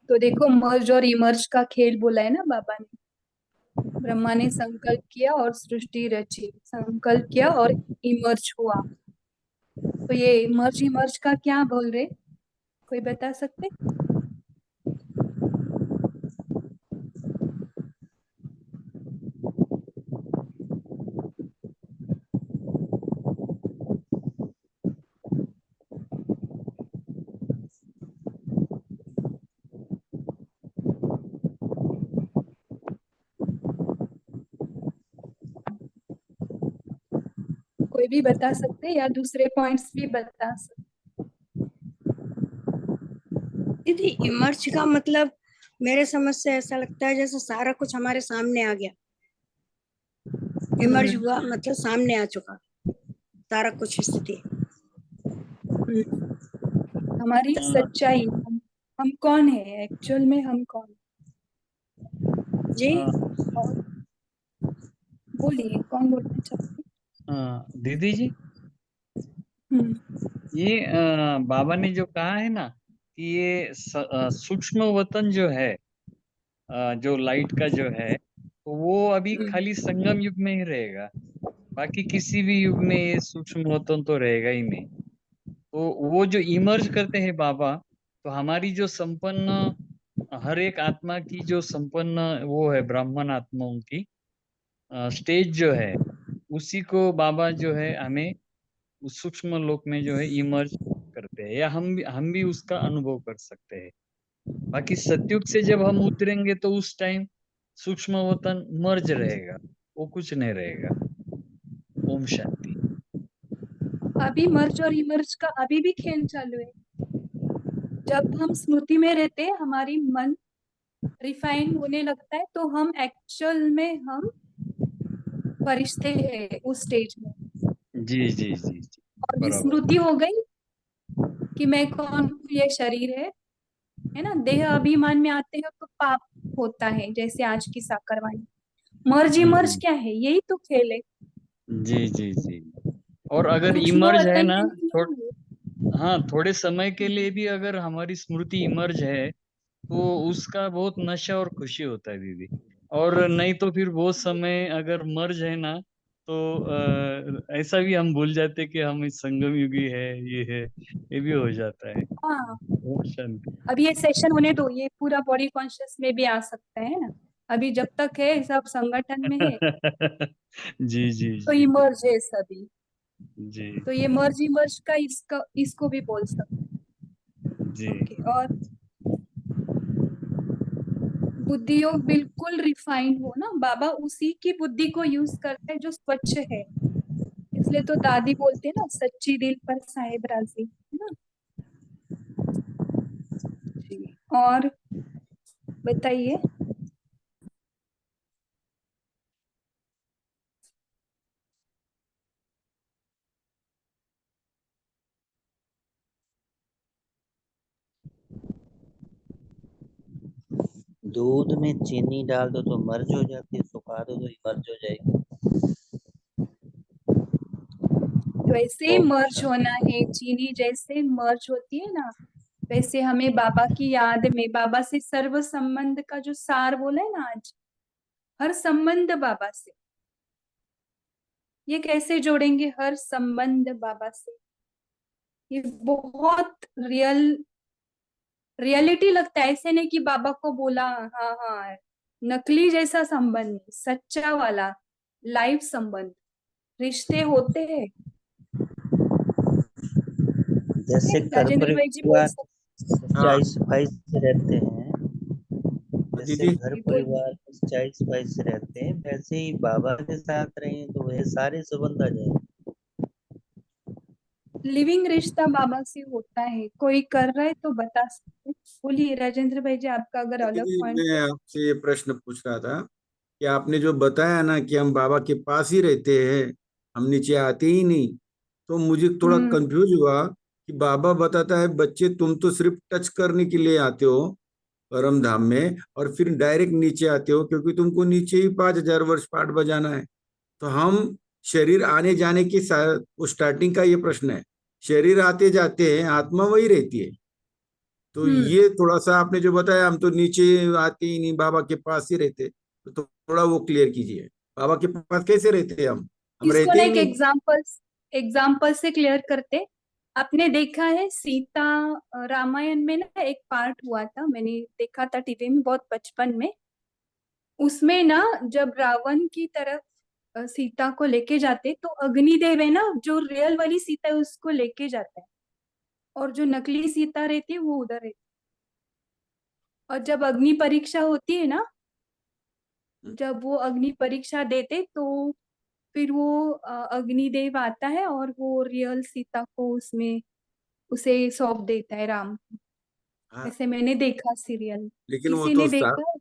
तो देखो, मर्ज और इमर्ज का खेल बोला है ना बाबा ने। ब्रह्मा ने संकल्प किया और सृष्टि रची, संकल्प किया और इमर्ज हुआ। तो ये मर्ज इमर्ज का क्या बोल रहे, कोई बता सकते? कोई भी बता सकते या दूसरे पॉइंट्स भी बता सकते? दीदी इमर्ज का मतलब मेरे समझ से ऐसा लगता है जैसे सारा कुछ हमारे सामने आ गया। इमर्ज हुआ मतलब सामने आ चुका सारा कुछ स्थिति। हमारी सच्चाई, हम कौन है एक्चुअल में, हम कौन? जी और बोलिए, कौन बोलना चाहते? दीदी जी, हम्म ये बाबा ने जो कहा है ना कि ये सूक्ष्म वतन जो है, जो लाइट का जो है, तो वो अभी खाली संगम युग में ही रहेगा। बाकी किसी भी युग में ये सूक्ष्म वतन तो रहेगा ही नहीं। तो वो जो इमर्ज करते हैं बाबा, तो हमारी जो संपन्न, हर एक आत्मा की जो संपन्न वो है ब्राह्मण आत्माओं की स्टेज जो है, उसी को बाबा जो है हमें उस सूक्ष्म लोक में जो है इमर्ज करते हैं, या हम भी उसका अनुभव कर सकते हैं। बाकी सतयुग से जब हम उतरेंगे तो उस टाइम सूक्ष्म वतन मर्ज रहेगा, वो कुछ नहीं रहेगा। ओम शांति। अभी मर्ज और इमर्ज का अभी भी खेल चालू है। जब हम स्मृति में रहते हैं, हमारी मन रिफाइन होने लगता है, तो हम एक्चुअल में हम फरिश्ते हैं उस स्टेज में। जी जी जी जी, और बराबर। विस्मृति हो गई कि मैं कौन हूँ, ये शरीर है ना। देह अभिमान में आते हैं तो पाप होता है, जैसे आज की साकरवाणी। मर्ज इमर्ज हम्म, क्या है, यही तो खेल है। जी जी जी। और अगर सूक्ष्म इमर्ज है वतन ना, में भी यही है। हाँ, थोड़े समय के लिए भी अगर हमारी स्मृति इमर्ज है तो उसका बहुत नशा और खुशी होता है दीदी। और नहीं तो फिर वो समय अगर मर्ज है ना, तो ऐसा भी हम भूल जाते कि हम इस संगम युगी है, ये भी हो जाता है। हाँ, ओम शांति। अभी ये सेशन होने दो, ये पूरा बॉडी कॉन्शियस में भी आ सकता है ना। अभी जब तक है सब संगठन में है, जी जी तो जी इमर्ज है सभी। जी तो ये मर्ज इमर्ज का इसको भी बोल सकते जी। हैं। ओके। और बुद्धि योग बिल्कुल रिफाइंड हो ना, बाबा उसी की बुद्धि को यूज करते हैं जो स्वच्छ है। इसलिए तो दादी बोलते हैं ना, सच्ची दिल पर साहेब राजी, है ना जी। और बताइए। दूध में चीनी डाल दो तो मर्ज हो जाती है, सुखा दो तो मर्ज हो जाएगी। तो ऐसे ओम मर्ज शांति। होना है, चीनी जैसे मर्ज होती है ना, वैसे हमें बाबा की याद में, बाबा से सर्व संबंध का जो सार बोला है ना आज, हर संबंध बाबा से, ये कैसे जोड़ेंगे हर संबंध बाबा से? ये बहुत रियलिटी लगता है, ऐसे नहीं कि बाबा को बोला हाँ हाँ, नकली जैसा संबंध नहीं, सच्चा वाला लाइव संबंध, रिश्ते होते हैं। जैसे घर राजेंद्र भाई जी बोल परिवार सकते। हाँ सच्चाई सफाई से रहते हैं, जैसे दीदी। घर जी बोल। परिवार सच्चाई सफाई से रहते हैं, वैसे ही बाबा के साथ रहें तो वह सारे संबंध आ जाएंगे। लिविंग रिश्ता बाबा से होता है, कोई कर रहा है तो बता सकते। बोलिए राजेंद्र भाई जी, आपका अगर अलग दीदी पॉइंट मैं हो। आपसे ये प्रश्न पूछ रहा था कि आपने जो बताया ना कि हम बाबा के पास ही रहते हैं, हम नीचे आते ही नहीं, तो मुझे थोड़ा हम्म कंफ्यूज हुआ कि बाबा बताता है बच्चे तुम तो सिर्फ टच करने के लिए आते हो परम धाम में, और फिर डायरेक्ट नीचे आते हो क्योंकि तुमको नीचे ही 5,000 वर्ष पाठ बजाना है। तो हम शरीर आने जाने की वो स्टार्टिंग का ये प्रश्न है, शरीर आते जाते हैं, आत्मा वही रहती है। तो हम्म ये थोड़ा सा आपने जो बताया हम तो नीचे आते ही नहीं, बाबा के पास ही रहते, तो थोड़ा वो क्लियर कीजिए, बाबा के पास कैसे रहते हैं हम इसको रहते ना ही एक नहीं। एग्जाम्पल से क्लियर करते। आपने देखा है सीता, रामायण में ना एक पार्ट हुआ था, मैंने देखा था टीवी में बहुत बचपन में। उसमें ना जब रावण की तरफ सीता को लेके जाते, तो अग्निदेव है ना, जो रियल वाली सीता है उसको लेके जाता है, और जो नकली सीता रहती है वो उधर रहती है। और जब अग्नि परीक्षा होती है ना, जब वो अग्नि परीक्षा देते, तो फिर वो अग्निदेव आता है और वो रियल सीता को उसमें उसे सौंप देता है राम को। हाँ, ऐसे मैंने देखा सीरियल, लेकिन वो किसी तो ने देखा है।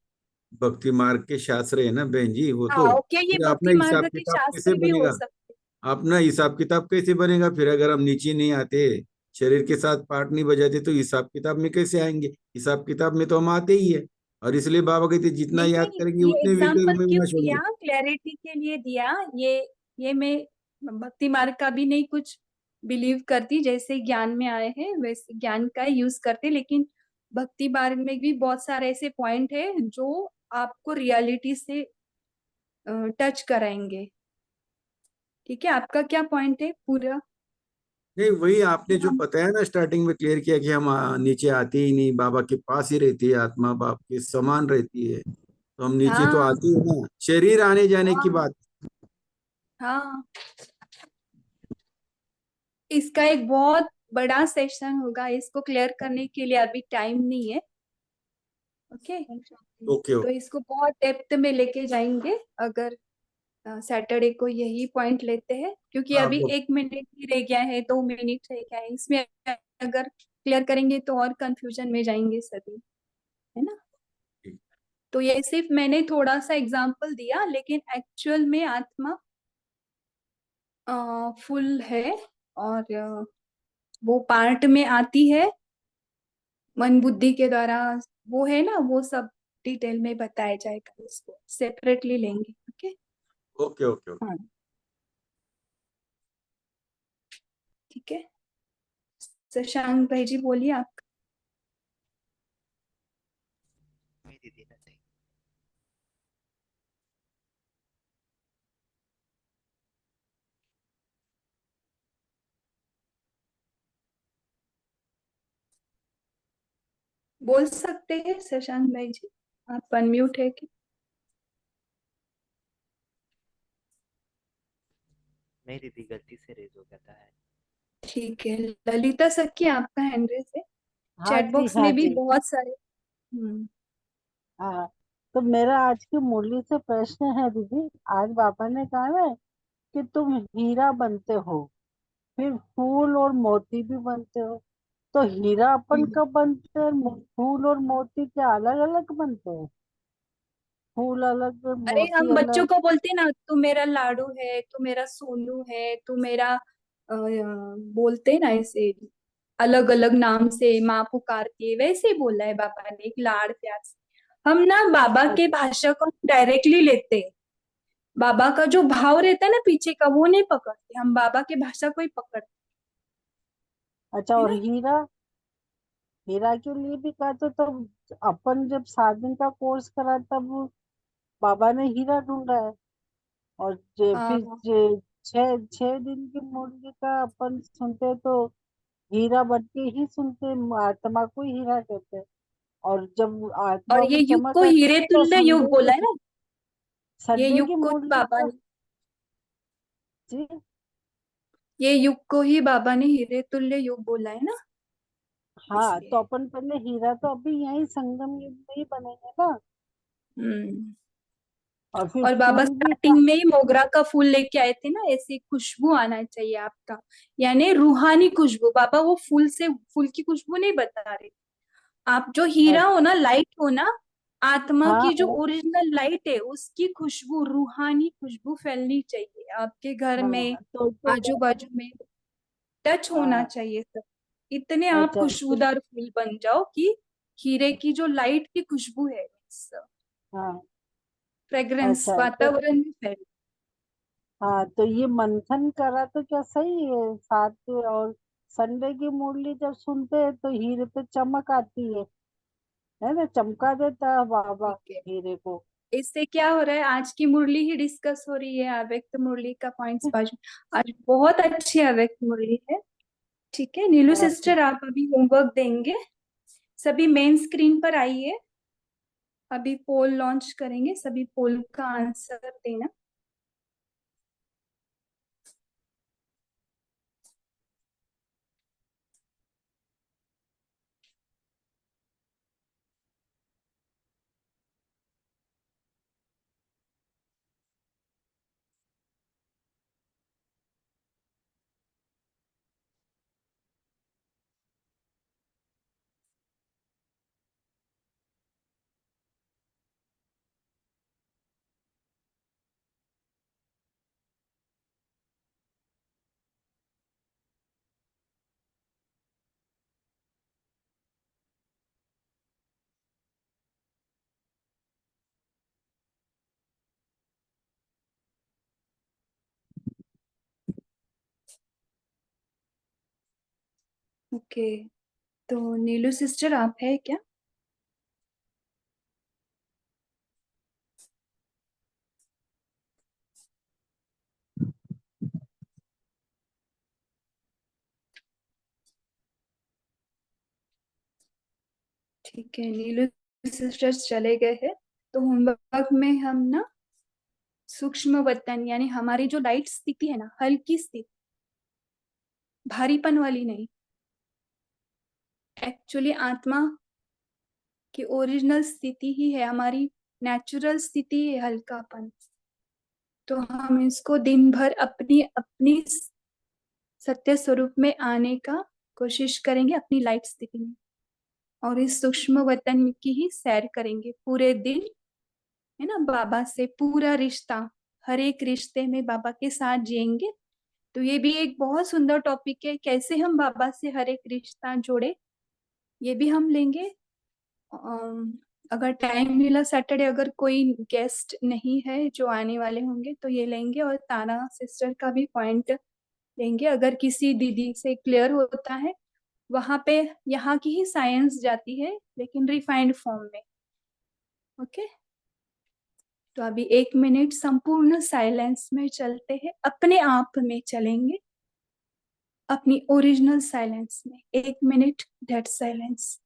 भक्ति मार्ग के शास्त्र है ना बहन जी, वो हाँ तो ओके, ये फिर अपना भक्ति हिसाब मार्ग के किताब कैसे शास्त्र भी हो बनेगा? सकते। अपना हिसाब किताब कैसे बनेगा फिर अगर हम नीचे नहीं आते, शरीर के साथ पार्ट नहीं बजाते, तो हिसाब किताब में कैसे आएंगे? हिसाब किताब में तो हम आते ही है, और इसलिए बाबा कहते जितना नहीं याद नहीं, करेंगे ये उतने एग्जाम्पल में क्यों विनाश होंगे। दिया, क्लैरिटी के लिए दिया। ये मैं भक्ति मार्ग का भी नहीं कुछ बिलीव करती, जैसे ज्ञान में आए हैं वैसे ज्ञान का यूज करते, लेकिन भक्ति मार्ग में भी बहुत सारे ऐसे पॉइंट है जो आपको रियलिटी से टच कराएंगे। ठीक है, आपका क्या पॉइंट है पूरा? नहीं, वही आपने जो बताया ना स्टार्टिंग में क्लियर किया कि हम नीचे आते ही नहीं, बाबा के पास ही रहती है आत्मा, बाप के समान रहती है, तो हम नीचे तो हाँ आते ही ना, शरीर आने जाने की हाँ बात। हाँ, इसका एक बहुत बड़ा सेशन होगा, इसको क्लियर करने के लिए अभी टाइम नहीं है। ओके, ओके तो ओके। इसको बहुत डेप्थ में लेके जाएंगे अगर सैटरडे को यही पॉइंट लेते हैं, क्योंकि हाँ अभी वो 1 मिनट ही रह गया है, 2 मिनट रह गया है, इसमें अगर क्लियर करेंगे तो और कंफ्यूजन में जाएंगे सभी, है ना। ठीक। तो ये सिर्फ मैंने थोड़ा सा एग्जांपल दिया, लेकिन एक्चुअल में आत्मा फुल है, और वो पार्ट में आती है मन बुद्धि के द्वारा, वो है ना, वो सब डिटेल में बताया जाएगा, इसको सेपरेटली लेंगे। Okay, okay okay okay. हाँ ठीक है। शशांक भाई जी बोलिए आप। नहीं दीदी, नहीं। बोल सकते हैं शशांक भाई जी, आप अनम्यूट है कि? नहीं दीदी, गलती से रेज हो गया था है। ठीक है, ललिता सखी आपका हैंड रेस है, हाँ चैट जी, बॉक्स हाँ में भी जी। बहुत सारे। हाँ, तो मेरा आज की मुरली से प्रश्न है दीदी, आज बाबा ने कहा है कि तुम हीरा बनते हो, फिर फूल और मोती भी बनते हो। तो हीरा अपन कब बनते हैं, फूल और मोती क्या अलग अलग बनते हैं? फूल अलग अरे मोती हम बच्चों अलग। को बोलते हैं ना, तू मेरा लाडू है, तू मेरा सोनू है, तू मेरा बोलते हैं ना ऐसे, अलग अलग नाम से माँ पुकारती है, वैसे ही बोला है बाबा ने, एक लाड़ प्यार से। हम ना बाबा के भाषा को डायरेक्टली लेते हैं, बाबा का जो भाव रहता है ना पीछे का वो नहीं पकड़ते, हम बाबा के भाषा को ही पकड़ते अच्छा, है और ना। हीरा, हीरा के लिए भी कहा तो तब अपन जब 7 दिन का कोर्स करा तब बाबा ने हीरा ढूंढा है, और फिर हाँ, 6 दिन की मुरली का अपन सुनते हैं तो हीरा बन के ही सुनते हैं, आत्मा को ही हीरा कहते हैं। और जब और आत्मा ये में युग को चमक आती हीरे है तो तुल्य युग बोला है ना, ये संडे युग की को ही मुरली बाबा का। ने, जी। ये युग को ही बाबा ने हीरे तुल्य युग बोला है ना, हाँ, इसलिए। तो अपन पहले हीरा तो अभी यही संगम युग में ही बनेंगे ना। हम्म। और फिर और बाबा फूल भी स्टार्टिंग में ही मोगरा का फूल लेके आए थे ना, ऐसी खुशबू आना चाहिए आपका, यानी रूहानी खुशबू। बाबा वो फूल से, फूल की खुशबू नहीं बता रहे, आप जो हीरा हो ना, लाइट हो ना, आत्मा हाँ की जो ओरिजिनल लाइट है उसकी खुशबू, रूहानी खुशबू फैलनी चाहिए आपके घर में, हाँ, तो आजू बाजू में, टच होना हाँ। चाहिए सब। इतने आप अच्छा तो खुशबूदार फूल बन जाओ कि हीरे की जो लाइट की खुशबू है, हाँ। फ्रेग्रेंस अच्छा तो वातावरण में फैले। हाँ, तो ये मंथन करा तो क्या सही है साथ, और संडे की मुरली जब सुनते हैं तो हीरे पे चमक आती है ना, चमका देता है बाबा ठीक है, हीरे को। इससे क्या हो रहा है, आज की मुरली ही डिस्कस हो रही है, अव्यक्त मुरली का पॉइंट्स बाजू, आज बहुत अच्छी अव्यक्त मुरली है। ठीक है नीलू अच्छा। सिस्टर, आप अभी होमवर्क देंगे, सभी मेन स्क्रीन पर आइए, अभी पोल लॉन्च करेंगे, सभी पोल का आंसर देना। ओके, तो नीलू सिस्टर आप है क्या? ठीक है, नीलू सिस्टर्स चले गए हैं, तो होमवर्क में हम ना सूक्ष्म वतन यानी हमारी जो लाइट स्थिति है ना, हल्की स्थिति, भारीपन वाली नहीं, एक्चुअली आत्मा की ओरिजिनल स्थिति ही है, हमारी नेचुरल स्थिति है हल्कापन। तो हम इसको दिन भर अपनी अपनी सत्य स्वरूप में आने का कोशिश करेंगे, अपनी लाइट स्थिति में, और इस सूक्ष्म वतन की ही सैर करेंगे पूरे दिन, है ना। बाबा से पूरा रिश्ता, हर एक रिश्ते में बाबा के साथ जिएंगे। तो ये भी एक बहुत सुंदर टॉपिक है, कैसे हम बाबा से हर एक रिश्ता जोड़े, ये भी हम लेंगे। अगर टाइम मिला सैटरडे, अगर कोई गेस्ट नहीं है जो आने वाले होंगे तो ये लेंगे, और तारा सिस्टर का भी पॉइंट लेंगे, अगर किसी दीदी से क्लियर होता है, वहां पे यहाँ की ही साइंस जाती है लेकिन रिफाइंड फॉर्म में। ओके, तो अभी 1 मिनट संपूर्ण साइलेंस में चलते हैं, अपने आप में चलेंगे, अपनी ओरिजिनल साइलेंस में। 1 मिनट डेड साइलेंस।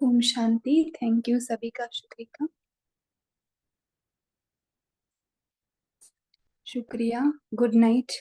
ओम शांति। थैंक यू सभी का शुक्रिया। शुक्रिया। Good night.